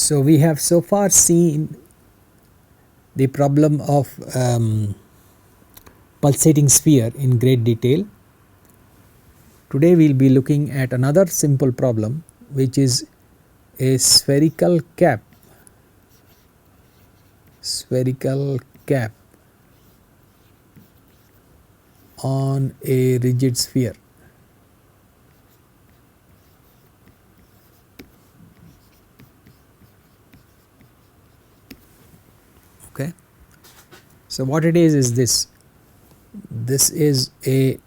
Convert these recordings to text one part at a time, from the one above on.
So we have so far seen the problem of pulsating sphere in great detail. Today we will be looking at another simple problem, which is a spherical cap on a rigid sphere. Okay. So what it is this. This is a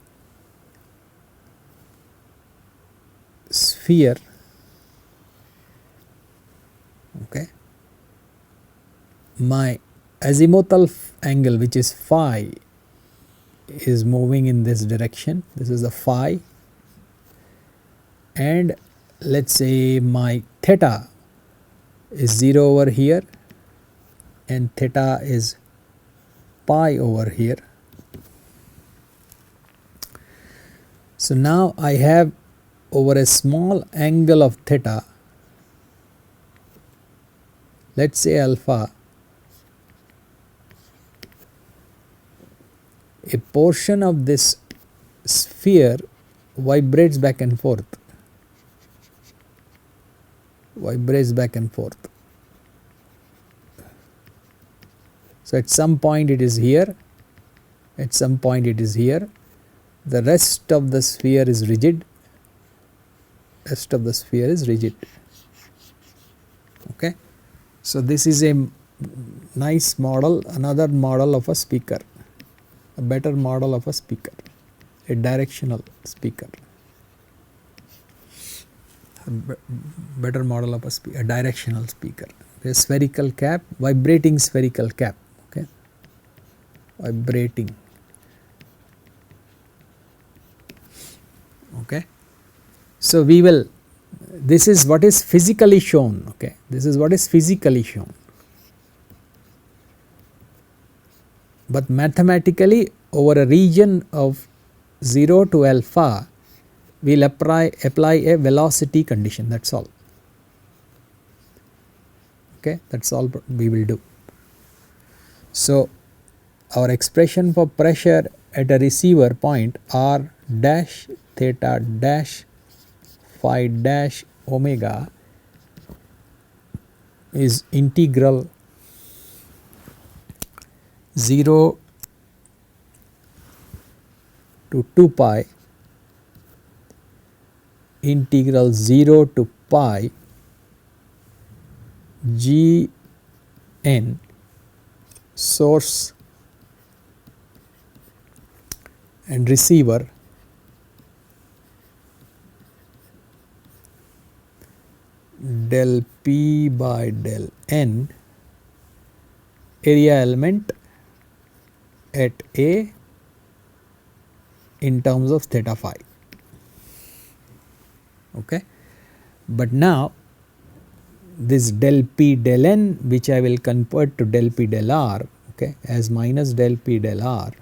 sphere, okay. My azimuthal angle, which is phi, is moving in this direction. This is the phi, and let us say my theta is 0 over here and theta is pi over here. So now I have over a small angle of theta, let us say alpha, a portion of this sphere vibrates back and forth, So at some point it is here, at some point it is here, the rest of the sphere is rigid, okay. So this is a nice model, another model of a speaker, a better model of a speaker, a directional speaker, better model of a directional speaker, a spherical cap, vibrating spherical cap, okay, vibrating, okay. So we will, this is what is physically shown, okay, this is what is physically shown, but mathematically over a region of 0 to alpha we will apply a velocity condition, that is all, okay, that is all we will do. So our expression for pressure at a receiver point r dash theta dash phi dash omega is integral 0 to 2 pi integral 0 to pi g n source and receiver del p by del n area element at A in terms of theta phi, okay. But now this del p del n, which I will convert to del p del r, okay, as minus del p del r,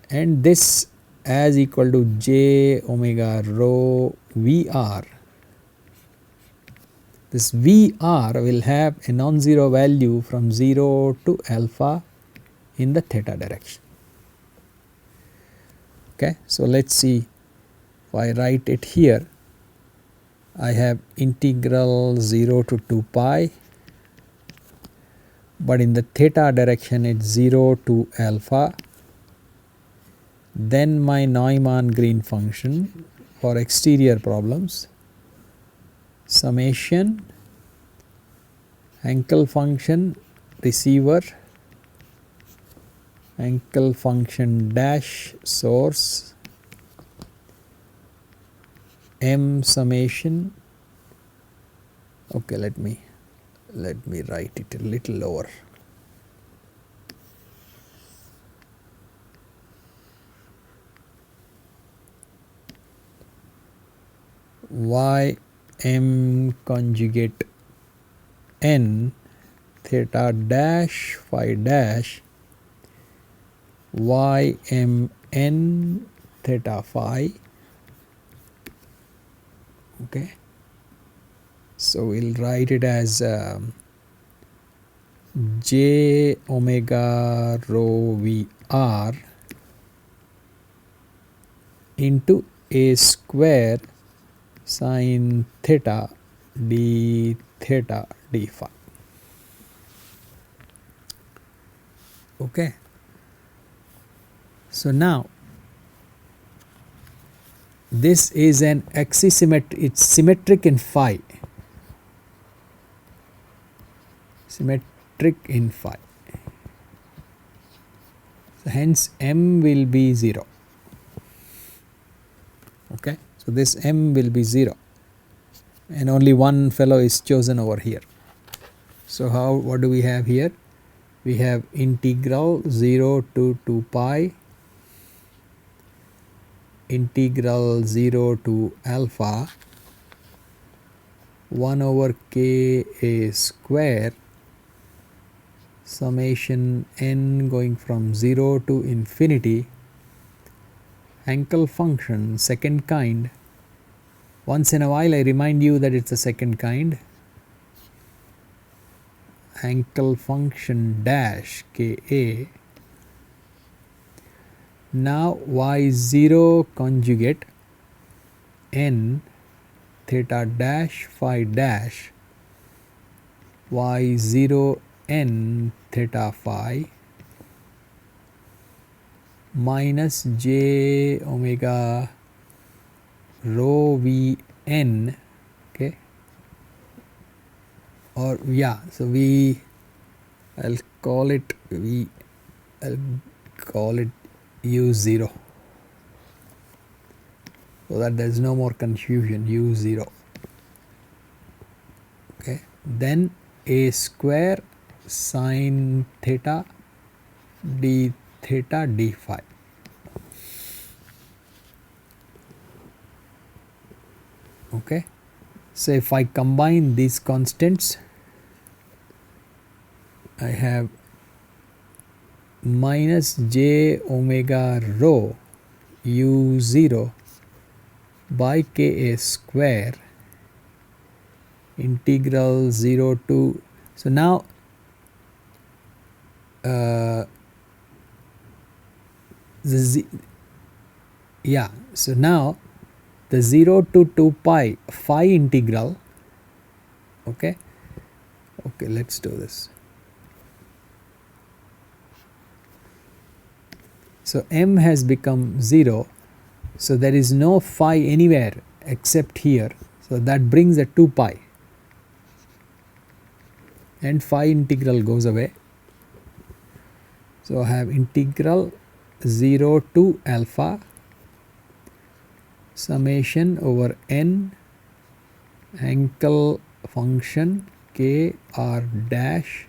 and this as equal to j omega rho Vr. This Vr will have a non-zero value from 0 to alpha in the theta direction, okay. So let us see, if I write it here, I have integral 0 to 2 pi, but in the theta direction it is 0 to alpha, then my Neumann Green function for exterior problems, summation Hankel function receiver, Hankel function dash source, m summation, okay, let me write it a little lower, y m conjugate n theta dash phi dash y m n theta phi, okay. So we'll write it as j omega rho VR into a square sin theta d theta d phi. Okay. So now this is an axisymmetric, it's symmetric in phi, symmetric in phi. So hence m will be 0. Okay, so this m will be 0 and only one fellow is chosen over here. So what do we have here? We have integral 0 to 2 pi integral 0 to alpha 1 over k a square summation n going from 0 to infinity Hankel function second kind. Once in a while I remind you that it's a second kind. Hankel function dash Ka. Now y0 conjugate n theta dash phi dash y0 n theta phi minus j omega rho v n. Okay, or yeah, so I'll call it u0 so that there is no more confusion. u0. Okay, then a square sin theta d theta d phi. Okay, so if I combine these constants, I have minus j omega rho u0 by Ka square integral 0 to, so now so now the 0 to 2 pi phi integral. Okay, let's do this. So m has become 0, so there is no phi anywhere except here, so that brings a 2 pi and phi integral goes away. So I have integral 0 to alpha summation over n Hankel function k r dash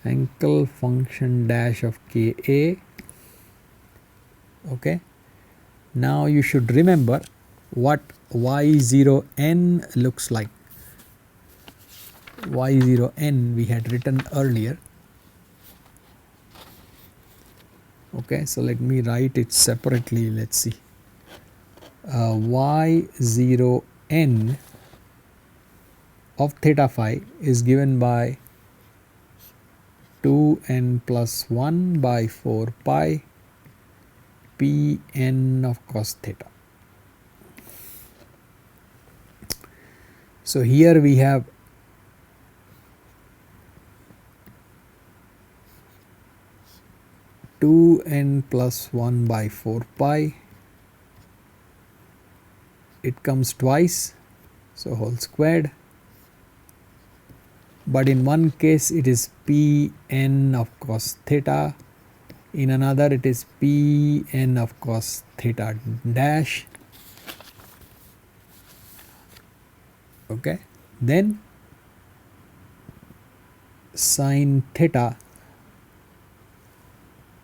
Hankel function dash of Ka. Okay, now you should remember what y0n looks like. y0n we had written earlier. Okay, so let me write it separately. Let's see. y0n of theta phi is given by 2n plus 1 by 4 pi Pn of cos theta. So here we have n plus 1 by 4 pi. It comes twice, so whole squared. But in one case it is Pn of cos theta, in another it is Pn of cos theta dash. Okay, then sin theta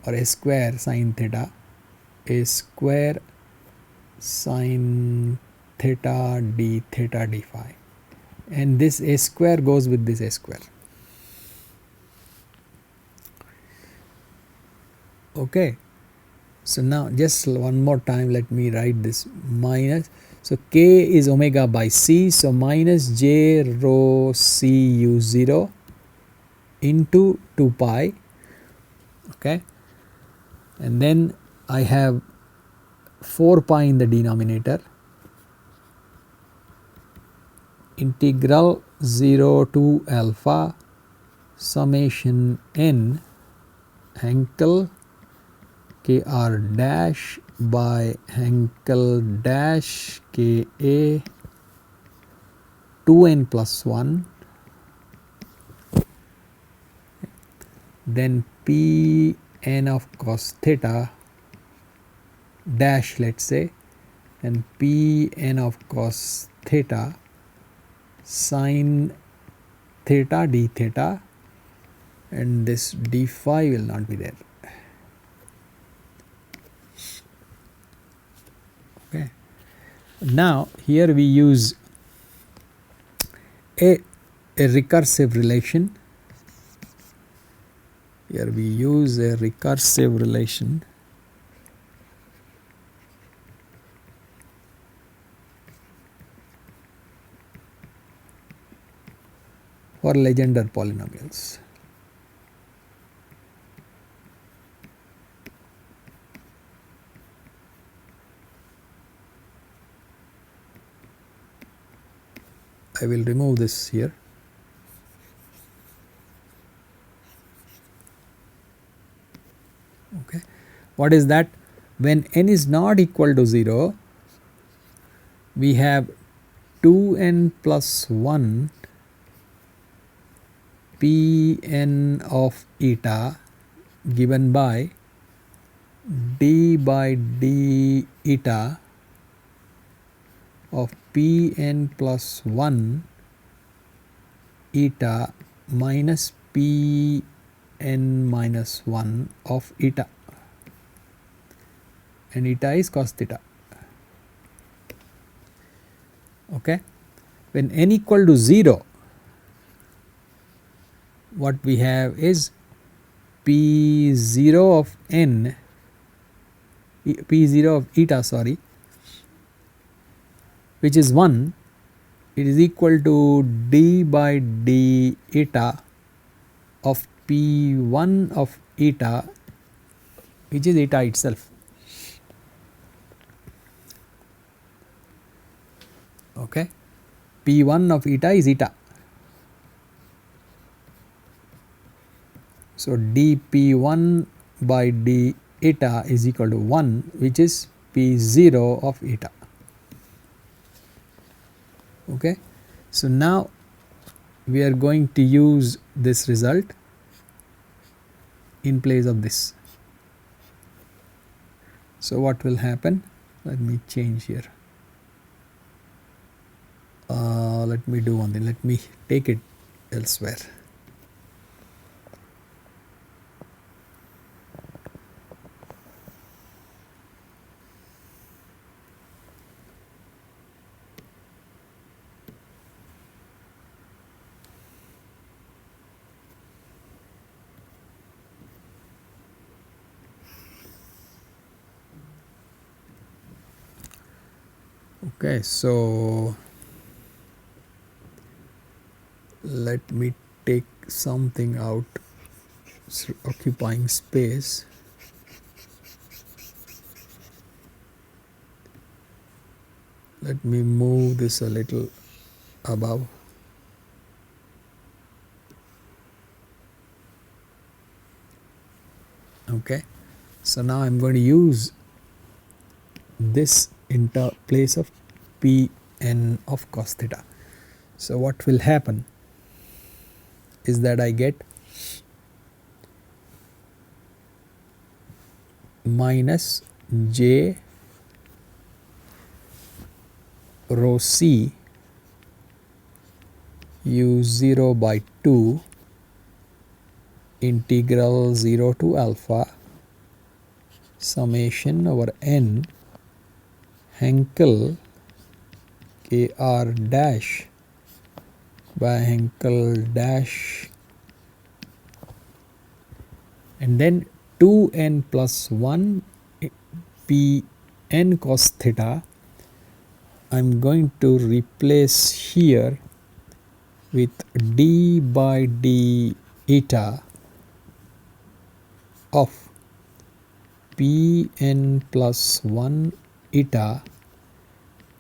or a square sin theta, a square sin theta d theta d phi, and this a square goes with this a square. Okay, so now just one more time let me write this minus, So k is omega by c, so minus j rho c u0 into 2 pi, okay, and then I have 4 pi in the denominator, integral 0 to alpha summation n Hankel kr dash by Hankel dash ka 2n plus 1, then p n of cos theta dash, let's say, and p n of cos theta sin theta d theta, and this d phi will not be there. Okay. Now here we use a recursive relation. Here we use a recursive relation for Legendre polynomials. I will remove this here. Okay. What is that? When n is not equal to 0, we have 2n plus 1 Pn of eta given by d by d eta of Pn plus 1 eta minus Pn minus 1 of eta, and eta is cos theta. Okay. When n equal to 0, what we have is P0 of n, P0 of eta, sorry, which is 1, it is equal to d by d eta of P1 of eta, which is eta itself. Okay. P1 of eta is eta. So dp1 by d eta is equal to 1, which is P0 of eta. Okay. So now we are going to use this result in place of this. So what will happen? Let me change here. Let me do one thing. Let me take it elsewhere. Okay, so let me take something out occupying space. Let me move this a little above. Okay, so now I am going to use this in place of Pn of cos theta. So what will happen is that I get minus j rho c u0 by 2 integral 0 to alpha summation over n Hankel kr dash by Hankel dash, and then 2n plus 1 Pn cos theta I am going to replace here with d by d eta of Pn plus 1 eta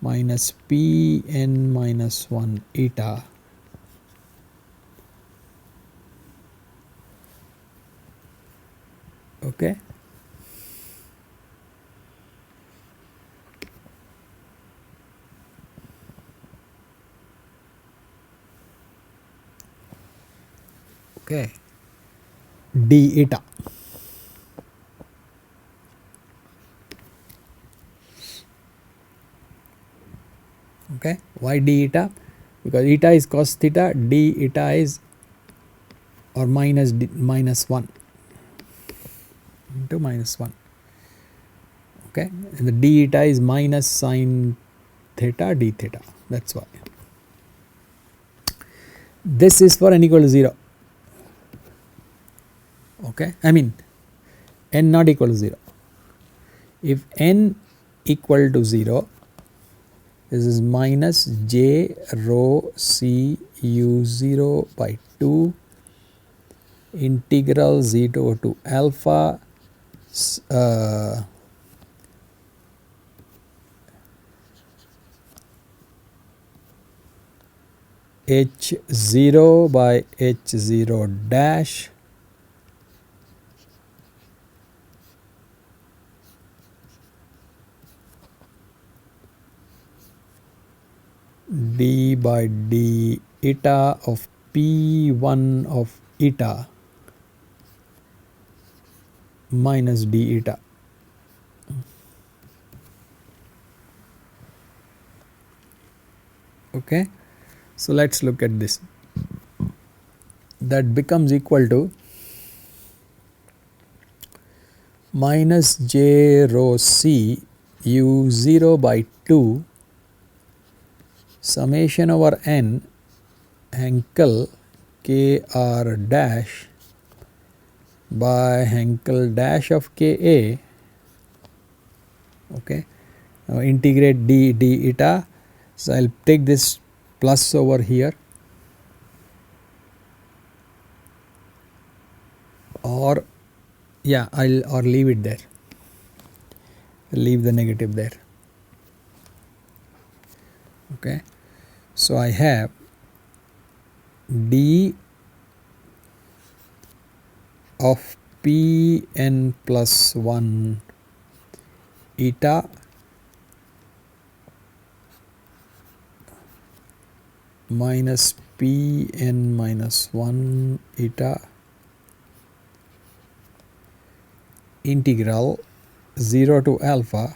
minus Pn minus 1 eta okay. Okay, d eta. Okay, why d eta? Because eta is cos theta, d eta is or minus 1 into minus 1. Okay, and the d eta is minus sine theta d theta. That's why. This is for n equal to 0. Okay, I mean n not equal to 0. If n equal to 0, this is minus j rho c u0 by 2 integral 0 to alpha h0 by h0 dash d by d eta of p1 of eta minus d eta. Okay, so let's look at this. That becomes equal to minus j rho c u0 by 2 summation over n Hankel kr dash by Hankel dash of ka. Okay, now integrate d eta. So I'll take this plus over here, or yeah, or leave it there. Leave the negative there. Okay, so I have d of Pn plus 1 eta minus Pn minus 1 eta integral 0 to alpha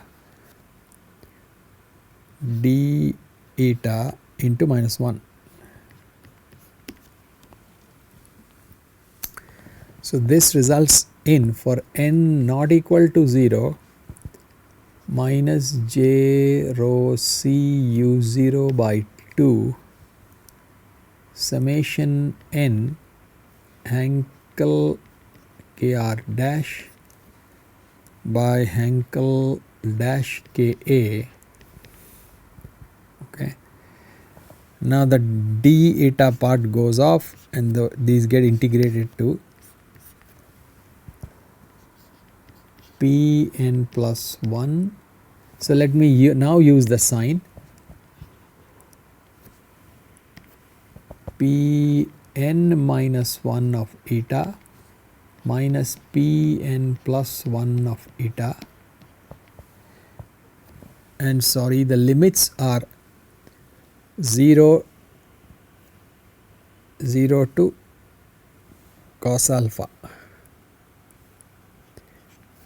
d eta into minus 1. So this results in, for n not equal to 0, minus j rho c u0 by 2 summation n Hankel kr dash by Hankel dash ka. Okay, now the d eta part goes off and these get integrated to Pn plus 1. So let me now use the sign. Pn minus 1 of eta minus Pn plus 1 of eta, and sorry, the limits are 0 to cos alpha.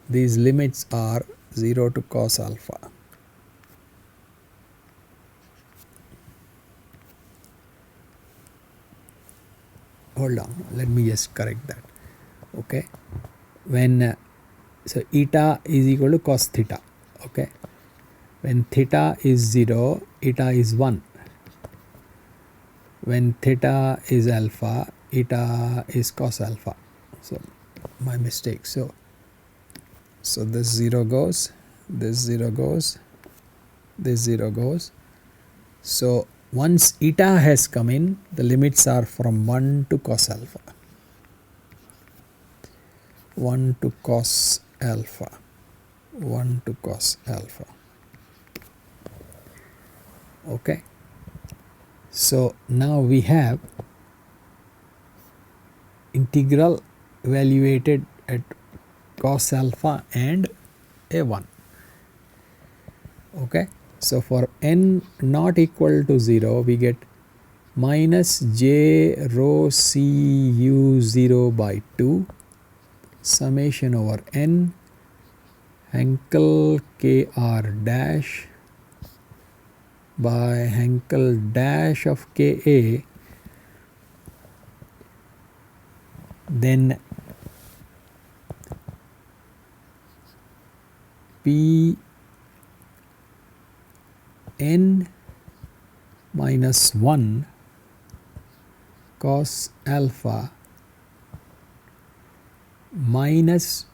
These limits are 0 to cos alpha. Hold on, let me just correct that. Okay, when so eta is equal to cos theta. Okay, when theta is 0, eta is 1. When theta is alpha, eta is cos alpha. So my mistake. So this 0 goes, this 0 goes, this 0 goes. So once eta has come in, the limits are from 1 to cos alpha. 1 to cos alpha. 1 to cos alpha. Okay. So now we have integral evaluated at cos alpha and a1. Okay. So for n not equal to 0, we get minus j rho c u 0 by 2 summation over n Hankel kr dash by Hankel dash of ka, then p n minus 1 cos alpha minus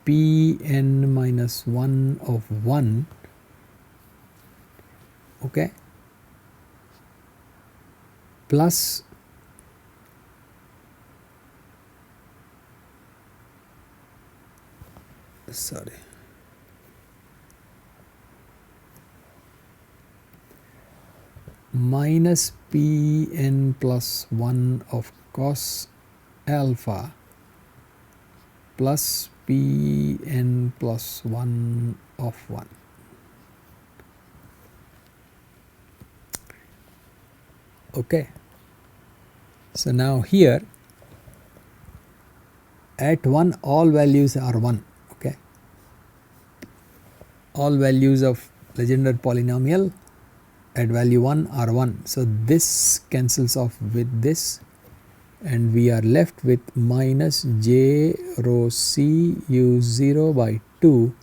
p n minus 1 of 1, okay, plus minus p n plus 1 of cos alpha plus p n plus 1 of 1. Okay. So now here at 1 all values are 1. Okay. All values of Legendre polynomial at value 1 are 1. So this cancels off with this and we are left with minus j rho c u 0 by 2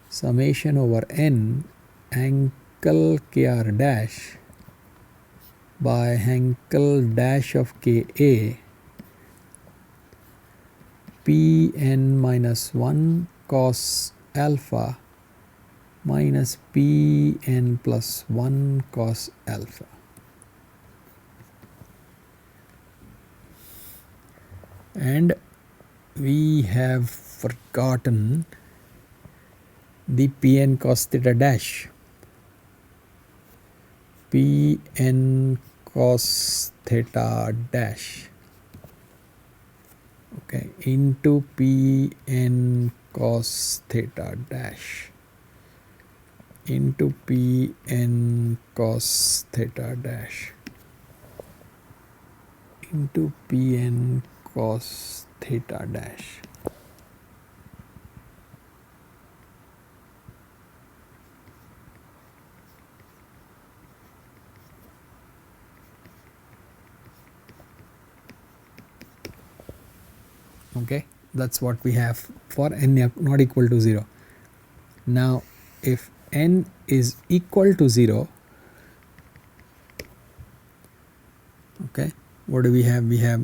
summation over n Hankel kr dash by Hankel dash of ka p n minus 1 cos alpha minus p n plus 1 cos alpha. And we have forgotten the Pn cos theta dash. Pn cos theta dash, okay, into Pn cos theta dash into Pn cos theta dash into Pn cos theta dash. Okay, that's what we have for n not equal to 0. Now if n is equal to 0, okay, what do we have? We have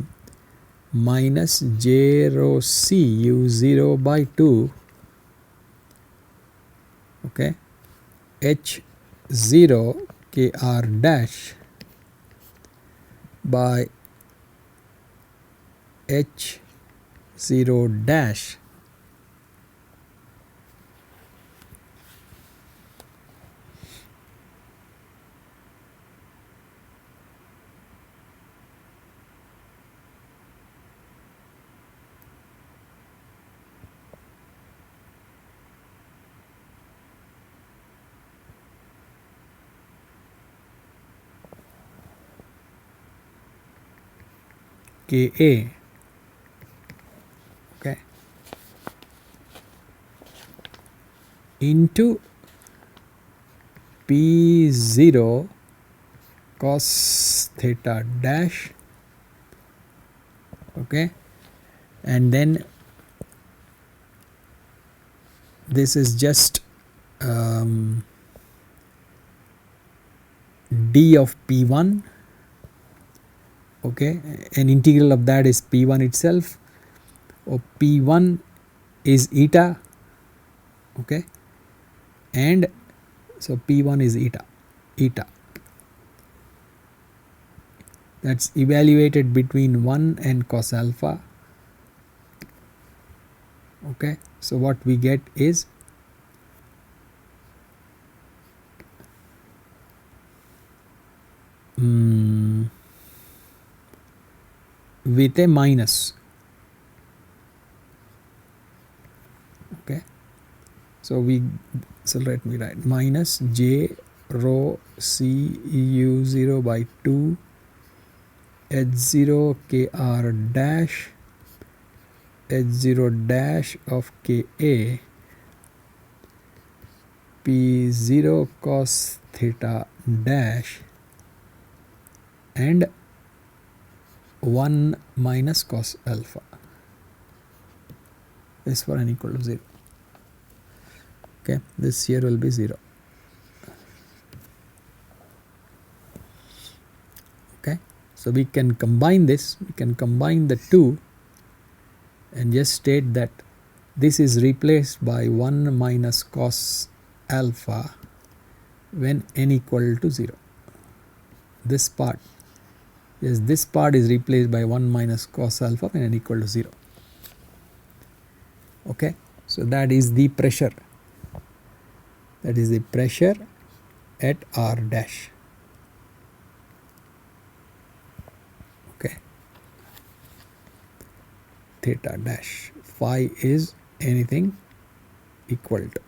minus j rho c u 0 by 2, okay, h 0 kr dash by h 0 dash ka, okay, into p0 cos theta dash, okay, and then this is just d of p1, okay, an integral of that is p1 itself, or p1 is eta, okay, and so p1 is eta, eta. That's evaluated between 1 and cos alpha. Okay, so what we get is with a minus. Okay, so let me write minus j rho c u0 by 2 h0 kr dash h0 dash of ka p0 cos theta dash and 1 minus cos alpha is for n equal to 0. Okay, this here will be 0. Okay, so we can combine this, we can combine the two and just state that this is replaced by 1 minus cos alpha when n equal to 0. This part, yes, this part is replaced by 1 minus cos alpha when n equal to 0. Okay, so that is the pressure. That is the pressure at R dash. Okay, theta dash. Phi is anything equal to.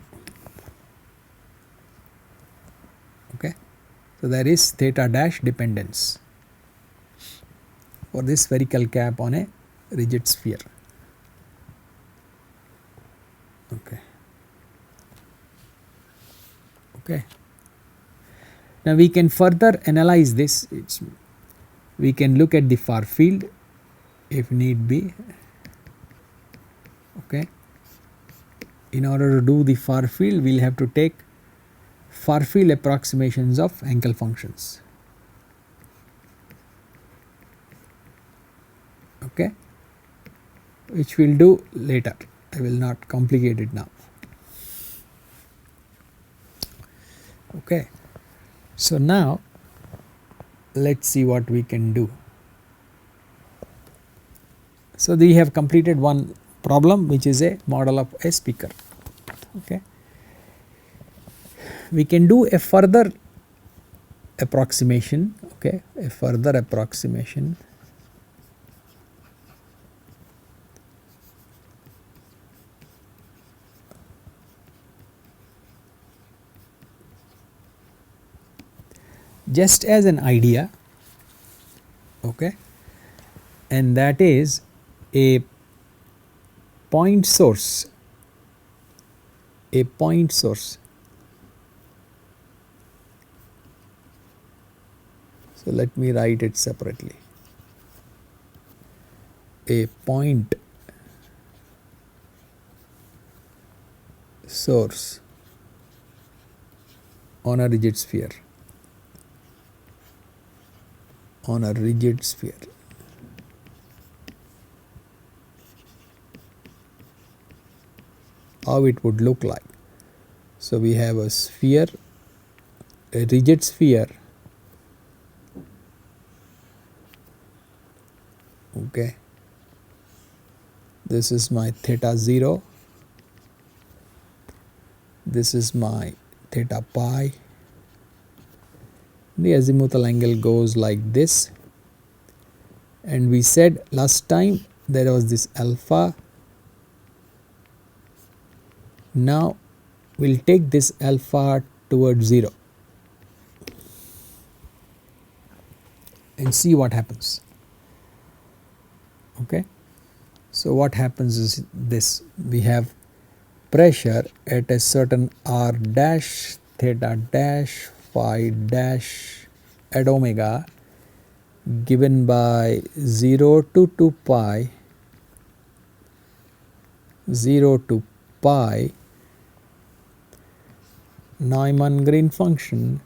Okay, so there is theta dash dependence for this spherical cap on a rigid sphere. Okay. Okay. Now we can further analyze this. We can look at the far field if need be. Okay. In order to do the far field, we'll have to take far field approximations of Hankel functions. Okay, which we'll do later. I will not complicate it now. Okay, so now let's see what we can do. So we have completed one problem, which is a model of a speaker. Okay, we can do a further approximation. Okay, a further approximation. Just as an idea, okay, and that is a point source, a point source. So let me write it separately. A point source on a rigid sphere. On a rigid sphere. How it would look like. So we have a sphere, a rigid sphere. Okay. This is my theta 0. This is my theta pi. The azimuthal angle goes like this, and we said last time there was this alpha. Now we'll take this alpha towards 0 and see what happens. Okay, so what happens is this: we have pressure at a certain r dash, theta dash, phi dash at omega, given by 0 to 2 pi, 0 to pi, Neumann Green function,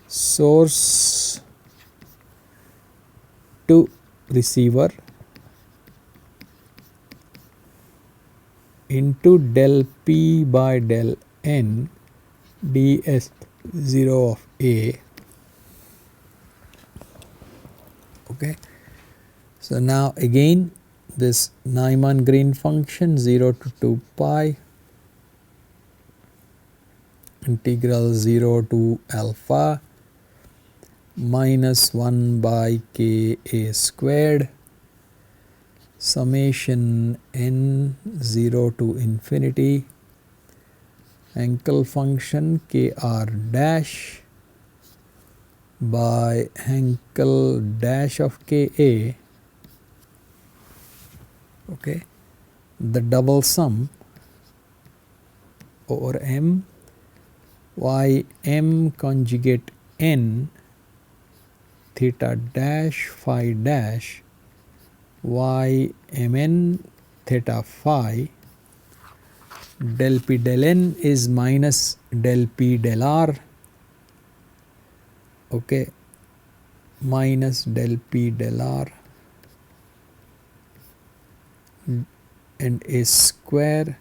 source to receiver into del p by del n ds 0 of a Okay. So now again this Neumann Green function 0 to 2 pi integral 0 to alpha minus 1 by k a squared summation n 0 to infinity Hankel function kr dash by Hankel dash of ka, okay, the double sum over m y m conjugate n theta dash phi dash y mn theta phi del p del n is minus del p del r, okay, minus del p del r and a square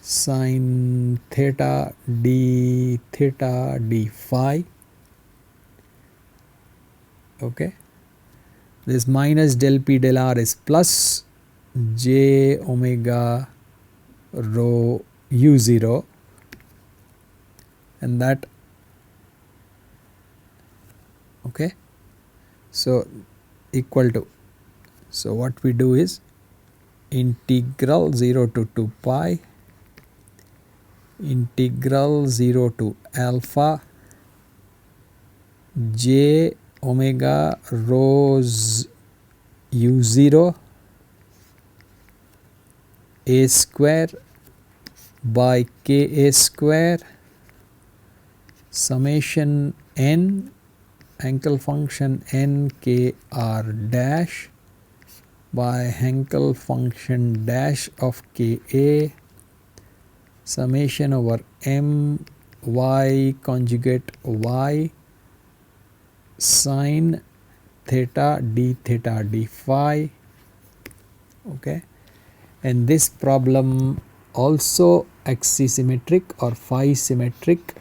sin theta d phi, okay. This minus del p del r is plus j omega rho u0 and that, okay, so equal to, so what we do is integral 0 to 2 pi integral 0 to alpha j omega rho u0 a square by ka square summation n Hankel function n k r dash by Hankel function dash of ka summation over m y conjugate y sin theta d phi, okay, and this problem also axisymmetric or phi symmetric,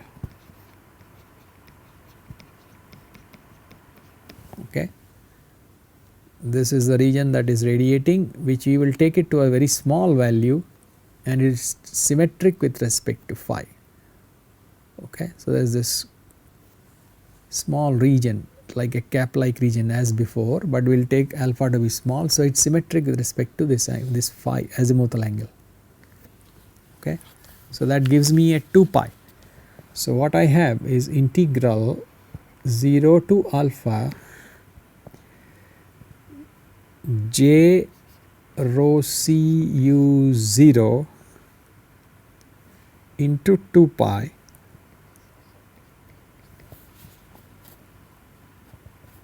okay. This is the region that is radiating, which we will take it to a very small value and it is symmetric with respect to phi, okay. So there is this small region like a cap like region as before, but we will take alpha to be small, so it is symmetric with respect to this phi azimuthal angle, okay. So that gives me a 2 pi. So what I have is integral 0 to alpha j rho c u 0 into 2 pi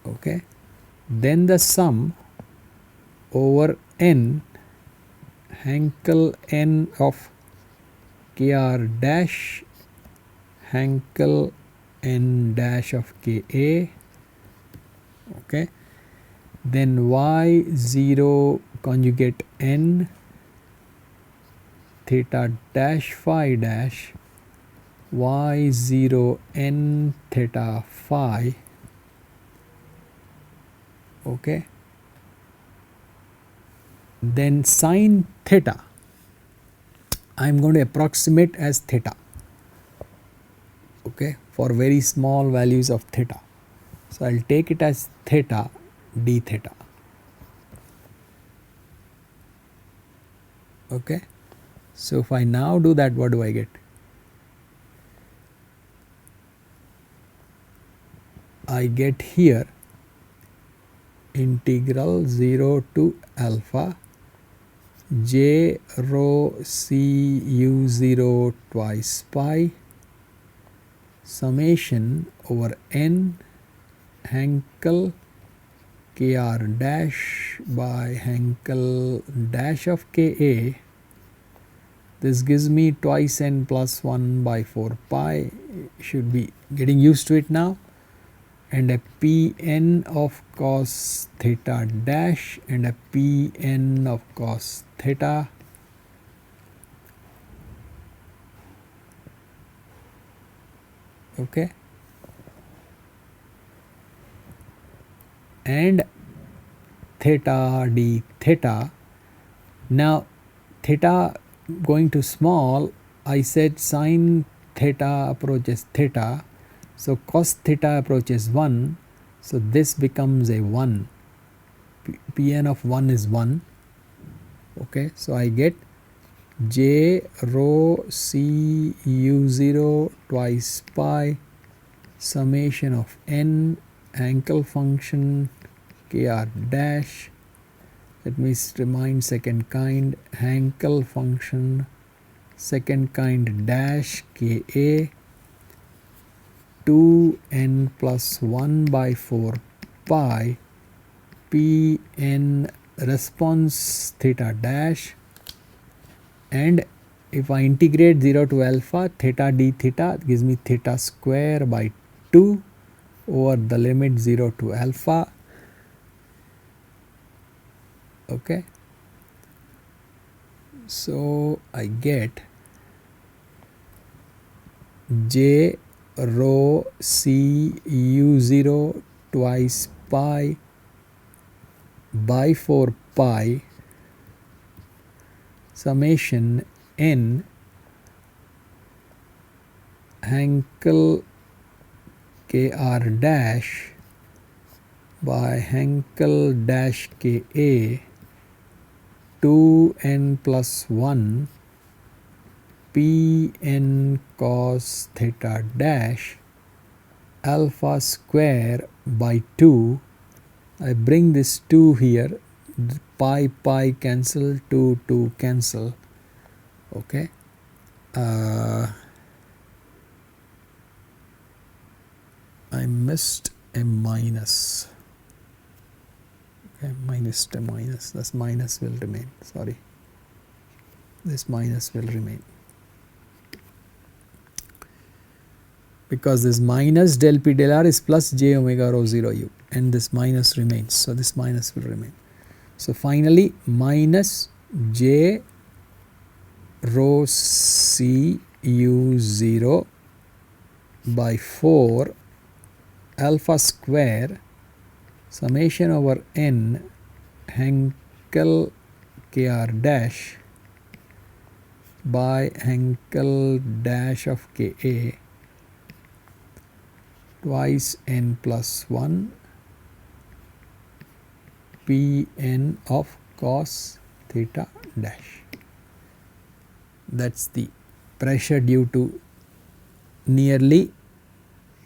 okay, then the sum over n Hankel n of kr dash Hankel n dash of ka, okay, then y0 conjugate n theta dash phi dash y0 n theta phi, okay, then sin theta I am going to approximate as theta, okay, for very small values of theta. So I will take it as theta d theta, okay. So if I now do that, what do I get? I get here integral 0 to alpha j rho c u 0 twice pi summation over n Hankel kr dash by Hankel dash of ka. This gives me twice n plus 1 by 4 pi, should be getting used to it now, and a Pn of cos theta dash and a Pn of cos theta, okay, and theta d theta. Now theta going to small, I said sin theta approaches theta, so cos theta approaches 1, so this becomes a 1, Pn of 1 is 1. Okay, so I get j rho c u0 twice pi summation of n Hankel function kr dash, let me remind second kind, Hankel function second kind dash ka 2n plus 1 by 4 pi Pn response theta dash, and if I integrate 0 to alpha, theta d theta gives me theta square by 2 over the limit 0 to alpha. Okay, so I get j rho c u0 twice pi by 4 pi summation n Hankel kr dash by Hankel dash ka 2n plus 1 Pn cos theta dash alpha square by 2. I bring this 2 here, pi pi cancel, 2 cancel. Okay, I missed a minus. Okay, minus to minus, this minus will remain, sorry, this minus will remain, because this minus del p del r is plus j omega rho 0 u, and this minus remains, so this minus will remain. So finally minus j rho c u 0 by 4 alpha square summation over n Hankel kr dash by Hankel dash of ka twice n plus 1 Pn of cos theta dash. That is the pressure due to nearly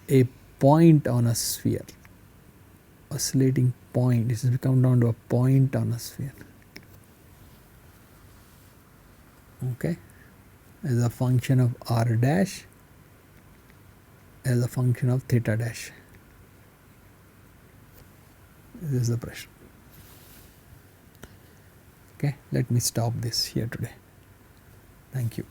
a point on a sphere, oscillating point. This has come down to a point on a sphere. Okay, as a function of r dash, as a function of theta dash. This is the pressure. Okay, let me stop this here today. Thank you.